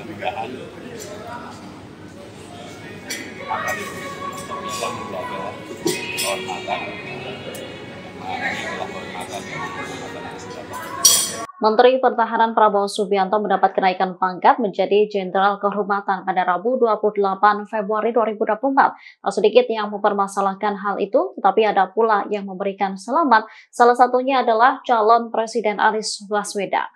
pernikahan akan bisa menjaga kehormatan Menteri Pertahanan Prabowo Subianto mendapat kenaikan pangkat menjadi Jenderal Kehormatan pada Rabu 28 Februari 2024. Tak sedikit yang mempermasalahkan hal itu, tetapi ada pula yang memberikan selamat. Salah satunya adalah calon Presiden Anies Baswedan.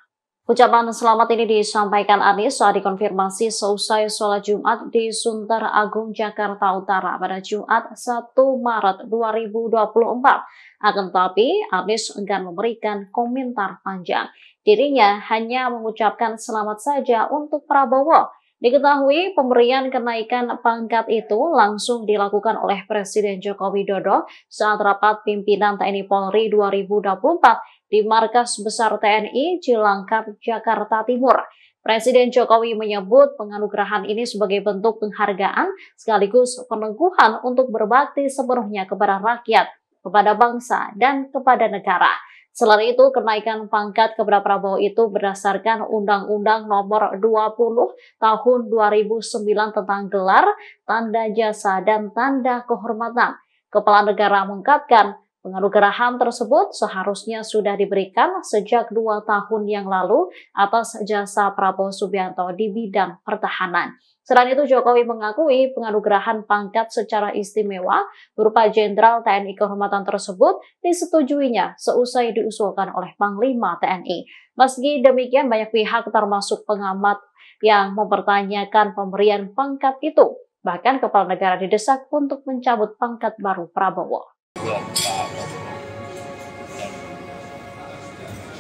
Ucapan selamat ini disampaikan Anies saat dikonfirmasi seusai sholat Jumat di Sunter Agung, Jakarta Utara pada Jumat 1 Maret 2024. Akan tetapi, Anies enggan memberikan komentar panjang. Dirinya hanya mengucapkan selamat saja untuk Prabowo. Diketahui pemberian kenaikan pangkat itu langsung dilakukan oleh Presiden Joko Widodo saat rapat pimpinan TNI Polri 2024 di Markas Besar TNI Cilangkap, Jakarta Timur. Presiden Jokowi menyebut penganugerahan ini sebagai bentuk penghargaan sekaligus peneguhan untuk berbakti sepenuhnya kepada rakyat, kepada bangsa, dan kepada negara. Selain itu, kenaikan pangkat kepada Prabowo itu berdasarkan Undang-Undang Nomor 20 Tahun 2009 tentang gelar, tanda jasa, dan tanda kehormatan. Kepala negara mengungkapkan penganugerahan tersebut seharusnya sudah diberikan sejak 2 tahun yang lalu atas jasa Prabowo Subianto di bidang pertahanan. Selain itu, Jokowi mengakui penganugerahan pangkat secara istimewa berupa Jenderal TNI Kehormatan tersebut disetujuinya seusai diusulkan oleh Panglima TNI. Meski demikian, banyak pihak termasuk pengamat yang mempertanyakan pemberian pangkat itu. Bahkan kepala negara didesak untuk mencabut pangkat baru Prabowo.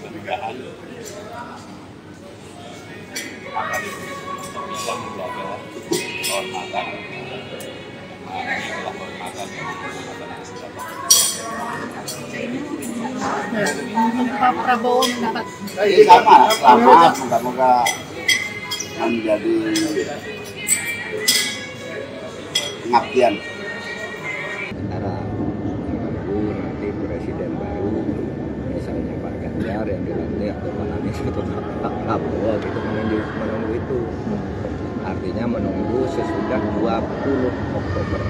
Pernikahan akan bisa menjaga kehormatan Pak Prabowo mendapat selamat, semoga menjadi pengabdian. Antara menunggu nanti presiden baru, misalnya Pak Ganjar yang dilantik atau Pak Anies atau Pak Prabowo gitu, menunggu itu. Artinya menunggu sesudah 20 Oktober.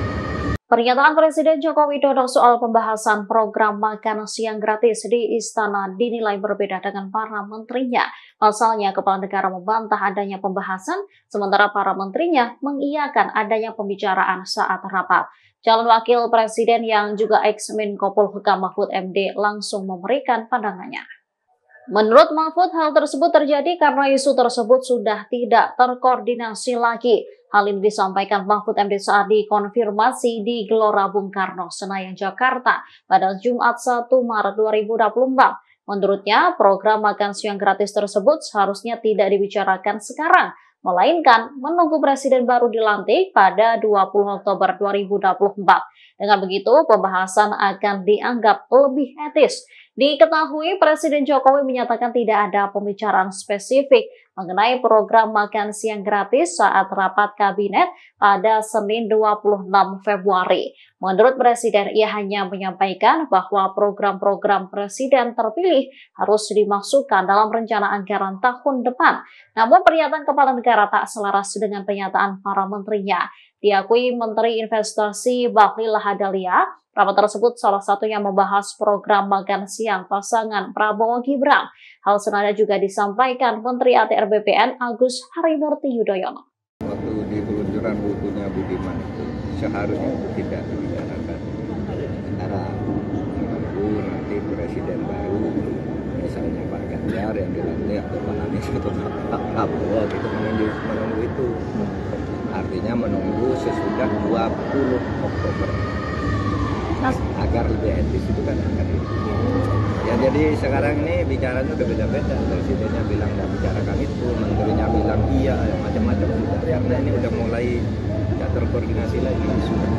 Pernyataan Presiden Joko Widodo soal pembahasan program makan siang gratis di Istana dinilai berbeda dengan para menterinya. Pasalnya, Kepala Negara membantah adanya pembahasan, sementara para menterinya mengiyakan adanya pembicaraan saat rapat. Calon Wakil Presiden yang juga ex-Menko Polhukam Mahfud MD langsung memberikan pandangannya. Menurut Mahfud, hal tersebut terjadi karena isu tersebut sudah tidak terkoordinasi lagi. Hal ini disampaikan Mahfud MD saat dikonfirmasi di Gelora Bung Karno, Senayan, Jakarta pada Jumat 1 Maret 2024. Menurutnya, program makan siang gratis tersebut seharusnya tidak dibicarakan sekarang, melainkan menunggu presiden baru dilantik pada 20 Oktober 2024. Dengan begitu, pembahasan akan dianggap lebih etis. Diketahui Presiden Jokowi menyatakan tidak ada pembicaraan spesifik mengenai program makan siang gratis saat rapat kabinet pada Senin 26 Februari. Menurut Presiden, ia hanya menyampaikan bahwa program-program Presiden terpilih harus dimasukkan dalam rencana anggaran tahun depan. Namun pernyataan Kepala Negara tak selaras dengan pernyataan para menterinya. Diakui Menteri Investasi Bahlil Lahadalia, rapat tersebut salah satunya membahas program makan siang pasangan Prabowo Gibran. Hal senada juga disampaikan Menteri ATR BPN Agus Harimurti Yudhoyono. Waktu di peluncuran bukunya Budiman itu seharusnya itu tidak dibicarakan. Antara menunggu nanti presiden baru, misalnya Pak Ganjar yang dilantik atau Pak Anies atau Pak Prabowo gitu, menunggu itu. Artinya menunggu sesudah 20 Oktober. Agar lebih etis itu kan akan itu. Ya jadi sekarang ini bicaranya udah beda-beda. Presidennya bilang nggak bicarakan itu, menterinya bilang iya, macam-macam sudah. Karena ini udah mulai tidak terkoordinasi lagi sudah.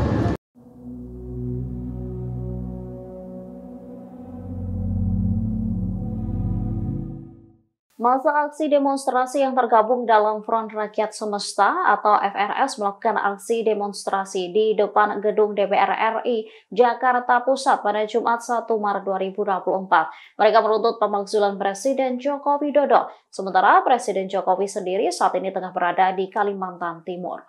Masa aksi demonstrasi yang tergabung dalam Front Rakyat Semesta atau FRS melakukan aksi demonstrasi di depan gedung DPR RI Jakarta Pusat pada Jumat 1 Maret 2024. Mereka menuntut pemakzulan Presiden Joko Widodo, sementara Presiden Jokowi sendiri saat ini tengah berada di Kalimantan Timur.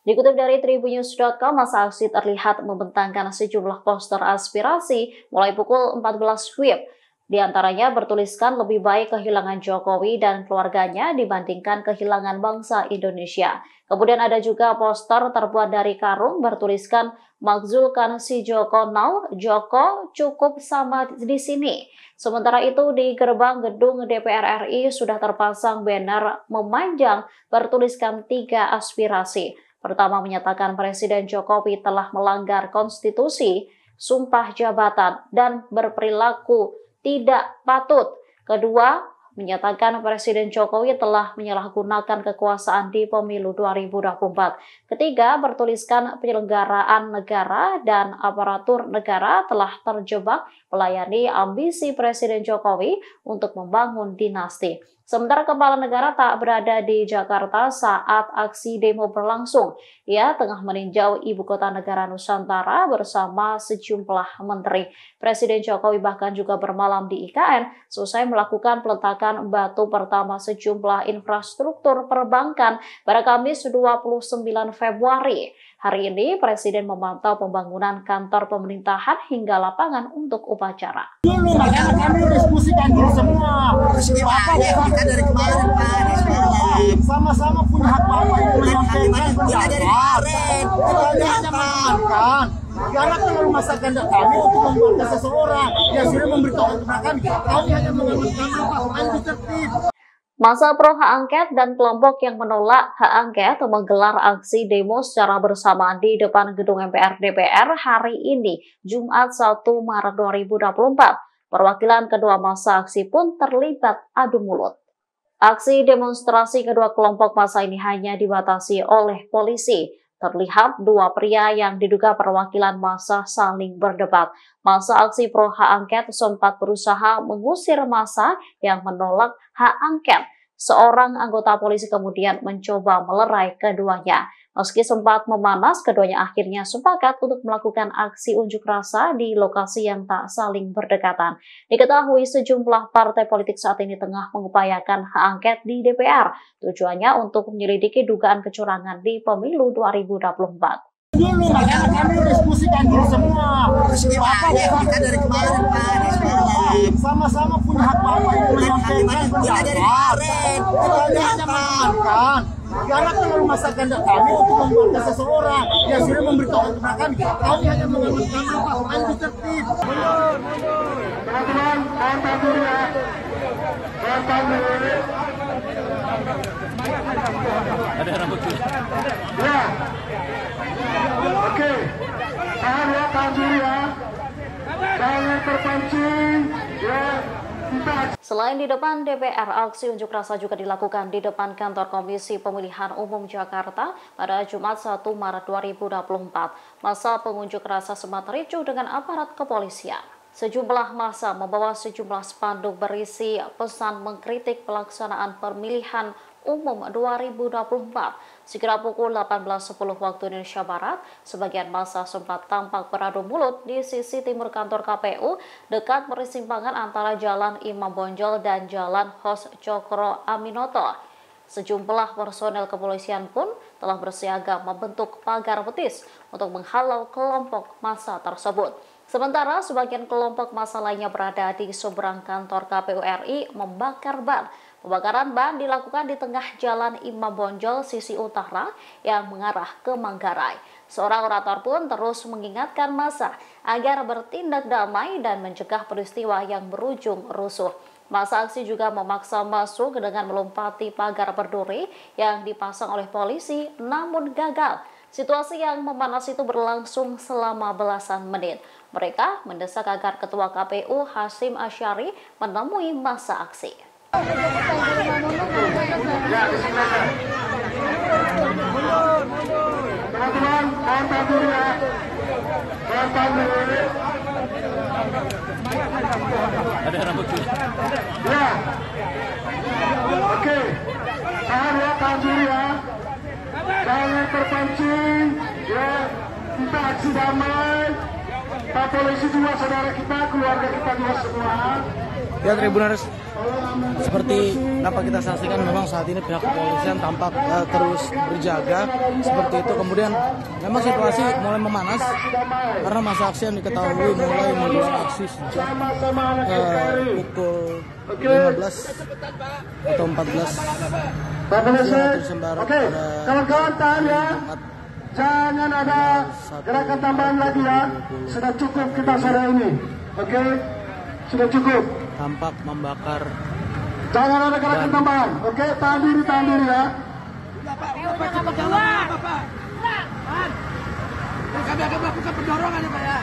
Dikutip dari tribunnews.com, masa aksi terlihat membentangkan sejumlah poster aspirasi mulai pukul 14 WIB. Di antaranya bertuliskan lebih baik kehilangan Jokowi dan keluarganya dibandingkan kehilangan bangsa Indonesia. Kemudian ada juga poster terbuat dari karung bertuliskan makzulkan si Joko now, Joko cukup sama di sini. Sementara itu di gerbang gedung DPR RI sudah terpasang banner memanjang bertuliskan 3 aspirasi. Pertama, menyatakan Presiden Jokowi telah melanggar konstitusi, sumpah jabatan, dan berperilaku tidak patut. Kedua, menyatakan Presiden Jokowi telah menyalahgunakan kekuasaan di pemilu 2024. Ketiga, bertuliskan penyelenggaraan negara dan aparatur negara telah terjebak melayani ambisi Presiden Jokowi untuk membangun dinasti. Sementara kepala negara tak berada di Jakarta saat aksi demo berlangsung. Ia tengah meninjau ibu kota negara Nusantara bersama sejumlah menteri. Presiden Jokowi bahkan juga bermalam di IKN selesai melakukan peletakan batu pertama sejumlah infrastruktur perbankan pada Kamis 29 Februari. Hari ini Presiden memantau pembangunan kantor pemerintahan hingga lapangan untuk upacara. Dulu makanya kami diskusikan dulu semua. Kita dari kemarin Pak, sama-sama punya hak apa yang menyampaikan pendapat. Kita hanya mengamankan. Karena terlalu masa ganda kami untuk membuat seseorang yang sudah memberitahukan kepada kami. Kami hanya mengamankan apa, kami tertib. Masa pro hak angket dan kelompok yang menolak hak angket menggelar aksi demo secara bersamaan di depan gedung MPR DPR hari ini, Jumat 1 Maret 2024. Perwakilan kedua masa aksi pun terlibat adu mulut. Aksi demonstrasi kedua kelompok massa ini hanya dibatasi oleh polisi. Terlihat dua pria yang diduga perwakilan massa saling berdebat. Masa aksi pro hak angket sempat berusaha mengusir massa yang menolak hak angket. Seorang anggota polisi kemudian mencoba melerai keduanya. Meski sempat memanas, keduanya akhirnya sepakat untuk melakukan aksi unjuk rasa di lokasi yang tak saling berdekatan. Diketahui sejumlah partai politik saat ini tengah mengupayakan hak angket di DPR. Tujuannya untuk menyelidiki dugaan kecurangan di pemilu 2024. Dulu makanya kami diskusikan dulu semua. Kita dari kemarin Pak, sama-sama punya hak apa yang menyampaikan pendapat. Kita hanya mengamankan. Karena terlalu masa ganda kami untuk membuat seseorang yang sudah memberitahukan kepada kami. Kami hanya mengamankan apa, kami tertib. Mundur. Teman-teman, kontak dulu ya. Kontak dulu. Ada rambut Ya. Oke. Tahan dulu ya. Jangan terpancing. Ya. Selain di depan DPR, aksi unjuk rasa juga dilakukan di depan kantor Komisi Pemilihan Umum Jakarta pada Jumat 1 Maret 2024. Masa pengunjuk rasa sempat ricuh dengan aparat kepolisian. Sejumlah massa membawa sejumlah spanduk berisi pesan mengkritik pelaksanaan pemilihan umum 2024. Sekira pukul 18.10 waktu Indonesia Barat, sebagian massa sempat tampak beradu mulut di sisi timur kantor KPU dekat persimpangan antara Jalan Imam Bonjol dan Jalan Hos Cokro Aminoto. Sejumlah personel kepolisian pun telah bersiaga membentuk pagar betis untuk menghalau kelompok massa tersebut. Sementara sebagian kelompok massa lainnya berada di seberang kantor KPU RI membakar ban. Pembakaran ban dilakukan di tengah Jalan Imam Bonjol sisi utara yang mengarah ke Manggarai. Seorang orator pun terus mengingatkan massa agar bertindak damai dan mencegah peristiwa yang berujung rusuh. Massa aksi juga memaksa masuk dengan melompati pagar berduri yang dipasang oleh polisi, namun gagal. Situasi yang memanas itu berlangsung selama belasan menit. Mereka mendesak agar Ketua KPU Hasyim Asyari menemui massa aksi. Teman-teman, kontak dulu ya. Kontak dulu. Ada rambut Ya. terpancing, ya kita aksi damai. Pak polisi juga saudara kita, keluarga kita juga semua. Ya Tribuners, seperti dapat kita saksikan memang saat ini pihak kepolisian tampak terus berjaga seperti itu. Kemudian memang situasi mulai memanas karena masa aksi yang diketahui mulai menggelar aksi sejak pukul 15 atau 14. Oke, kawan-kawan tahan ya. Jangan ada gerakan tambahan lagi ya. Sudah cukup kita sore ini. Oke, sudah cukup. Tampak membakar. Jangan ada gerakan tambahan. Oke, tahan diri ya. Kami akan melakukan pendorongan ya Pak ya.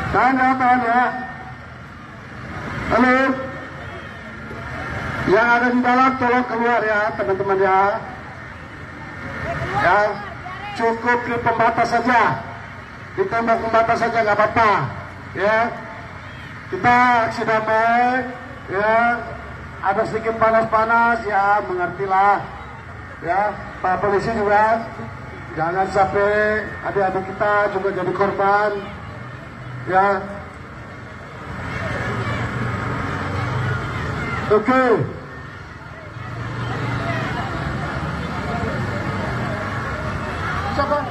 Tahan ya. Halo. Yang ada di dalam tolong keluar ya teman-teman ya. Ya, cukup di pembatas saja. Ditembak pembatas saja nggak apa-apa. Ya, kita aksi damai. Ya, ada sedikit panas-panas ya, mengertilah. Ya, Pak polisi juga jangan sampai adik-adik kita juga jadi korban. Ya, oke. Siapa?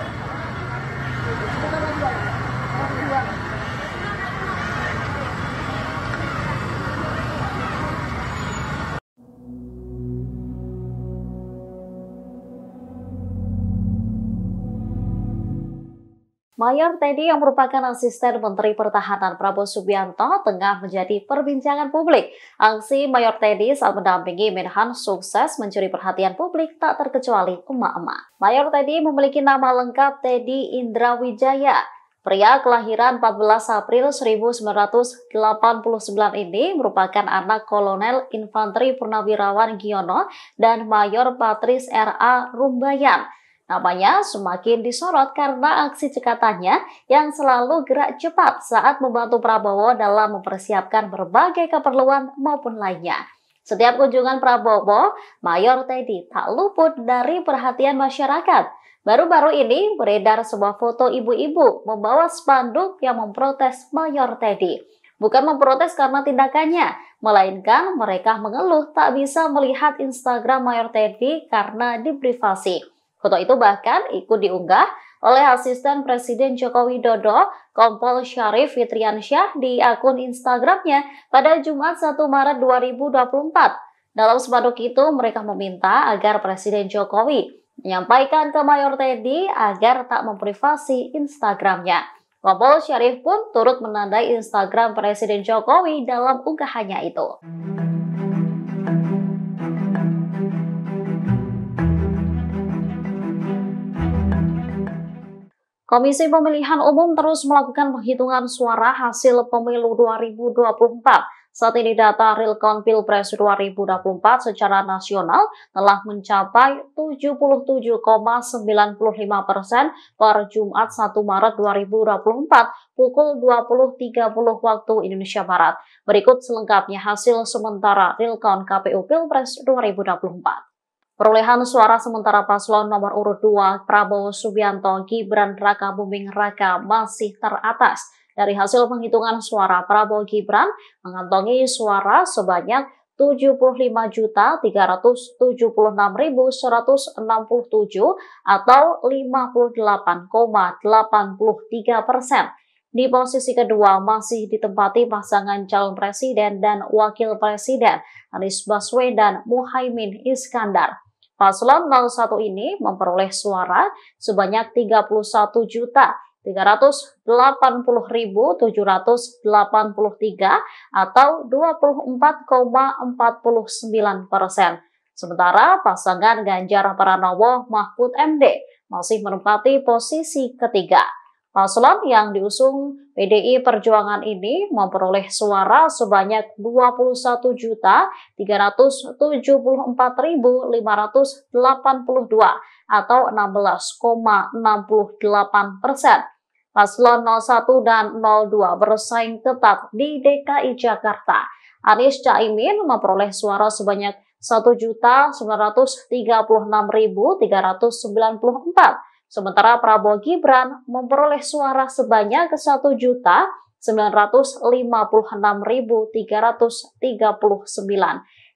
Mayor Teddy yang merupakan asisten Menteri Pertahanan Prabowo Subianto tengah menjadi perbincangan publik. Aksi Mayor Teddy saat mendampingi Menhan sukses mencuri perhatian publik tak terkecuali emak-emak. Mayor Teddy memiliki nama lengkap Teddy Indra Wijaya. Pria kelahiran 14 April 1989 ini merupakan anak Kolonel Infanteri Purnawirawan Giono dan Mayor Patris R.A. Rumbayan. Namanya semakin disorot karena aksi cekatannya yang selalu gerak cepat saat membantu Prabowo dalam mempersiapkan berbagai keperluan maupun lainnya. Setiap kunjungan Prabowo, Mayor Teddy tak luput dari perhatian masyarakat. Baru-baru ini beredar sebuah foto ibu-ibu membawa spanduk yang memprotes Mayor Teddy. Bukan memprotes karena tindakannya, melainkan mereka mengeluh tak bisa melihat Instagram Mayor Teddy karena diprivasi. Foto itu bahkan ikut diunggah oleh asisten Presiden Joko Widodo, Kompol Syarif Fitriansyah di akun Instagramnya pada Jumat 1 Maret 2024. Dalam spanduk itu, mereka meminta agar Presiden Jokowi menyampaikan ke Mayor Teddy agar tak memprivasi Instagramnya. Kompol Syarif pun turut menandai Instagram Presiden Jokowi dalam unggahannya itu. Komisi Pemilihan Umum terus melakukan penghitungan suara hasil pemilu 2024. Saat ini data Realcon Pilpres 2024 secara nasional telah mencapai 77,95% per Jumat 1 Maret 2024 pukul 20.30 waktu Indonesia Barat. Berikut selengkapnya hasil sementara Realcon KPU Pilpres 2024. Perolehan suara sementara paslon nomor urut 2 Prabowo Subianto Gibran Rakabuming Raka masih teratas. Dari hasil penghitungan suara, Prabowo Gibran mengantongi suara sebanyak 75.376.167 atau 58,83%. Di posisi kedua masih ditempati pasangan calon presiden dan wakil presiden Anies Baswedan Muhaimin Iskandar. Paslon 01 ini memperoleh suara sebanyak 31.380.783 atau 24,49%. Sementara pasangan Ganjar Pranowo Mahfud MD masih menempati posisi ketiga. Paslon yang diusung PDI Perjuangan ini memperoleh suara sebanyak 21.374.582 atau 16,68%. Paslon 01 dan 02 bersaing ketat di DKI Jakarta. Anies Caimin memperoleh suara sebanyak 1.936.394. Sementara Prabowo Gibran memperoleh suara sebanyak 1.956.339.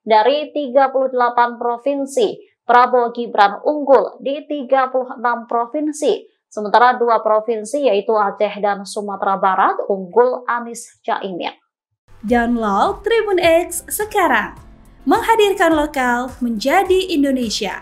Dari 38 provinsi, Prabowo Gibran unggul di 36 provinsi. Sementara 2 provinsi yaitu Aceh dan Sumatera Barat unggul Anies Caimin. Download Tribun X sekarang, menghadirkan lokal menjadi Indonesia.